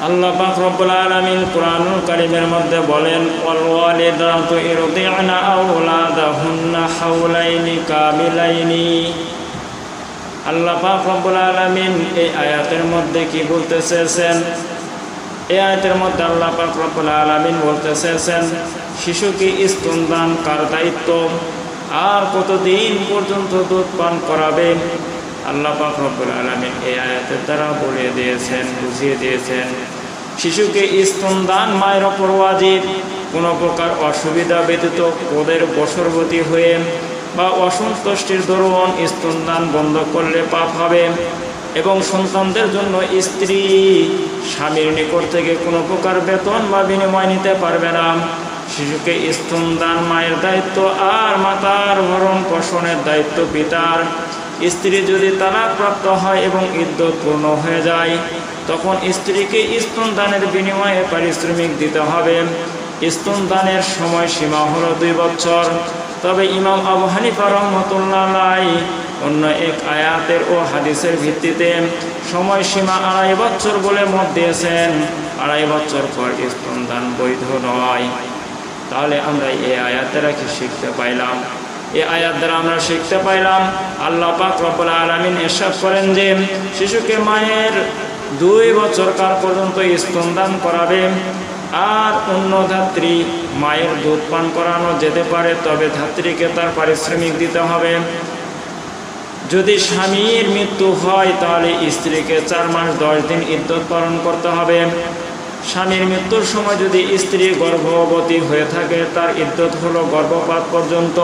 আল্লাহ পাক রব্বুল আলামিন কুরআনুল কারীমের মধ্যে বলেন, ওয়াল ওয়ালিদাতু ইরদি'না আওলাদাহুন্না হাওলাইনি কামিলাইনি। আল্লাহ পাক রব্বুল আলামিন এই আয়াতের মধ্যে কি বলতে চেয়েছেন? এই আয়াতের মধ্যে আল্লাহ পাক রব্বুল আলামিন বলতে চেয়েছেন, শিশুকে স্তনদান কার দায়িত্ব আর কতদিন পর্যন্ত দুধ পান করাবেন। আল্লাহ পাক রব্বুল আলামিন এই আয়াতের দ্বারা বলে দিয়েছেন, বুঝিয়ে দিয়েছেন, শিশুকে স্তনদান মায়ের ওপর ওয়াজিব। কোনো প্রকার অসুবিধা ব্যতীত ওদের বশবর্তী হয়ে বা অসন্তুষ্টির দরুন স্তনদান বন্ধ করলে পাপ হবে। এবং সন্তানদের জন্য স্ত্রী স্বামীর নিকট থেকে কোনো প্রকার বেতন বা বিনিময় নিতে পারবে না। শিশুকে স্তনদান মায়ের দায়িত্ব আর মাতার ভরণ পোষণের দায়িত্ব পিতার। স্ত্রী যদি তালাকপ্রাপ্ত হয় এবং ইদ্যত পূর্ণ হয়ে যায়, তখন স্ত্রীকে স্তনদানের বিনিময়ে পারিশ্রমিক দিতে হবে। স্তনদানের সময়সীমা হলো 2 বছর। তবে ইমাম আবু হানিফা রাহমাতুল্লাহ আলাইহি অন্য এক আয়াতের ও হাদিসের ভিত্তিতে সময়সীমা 2.5 বছর বলে মত দিয়েছেন। 2.5 বছর পর স্তনদান বৈধ নয়। তাহলে আমরা এই আয়াত দ্বারা কি শিখতে পাইলাম? এই আয়াত দ্বারা আমরা শিখতে পাইলাম আল্লাহ পাক রব্বুল আলামিন ইরশাদ করেন যে শিশুকে মায়ের 2 বছর কাল পর্যন্ত স্তনদান করাবে। আর অন্য ধাত্রী মায়ের দুধ পান করানো যেতে পারে, তবে ধাত্রীকে তার পারিশ্রমিক দিতে হবে। যদি স্বামীর মৃত্যু হয় তাহলে স্ত্রীকে 4 মাস 10 দিন ইদ্যত পালন করতে হবে। স্বামীর মৃত্যুর সময় যদি স্ত্রী গর্ভবতী হয়ে থাকে, তার ইদ্যত হলো গর্ভপাত পর্যন্ত।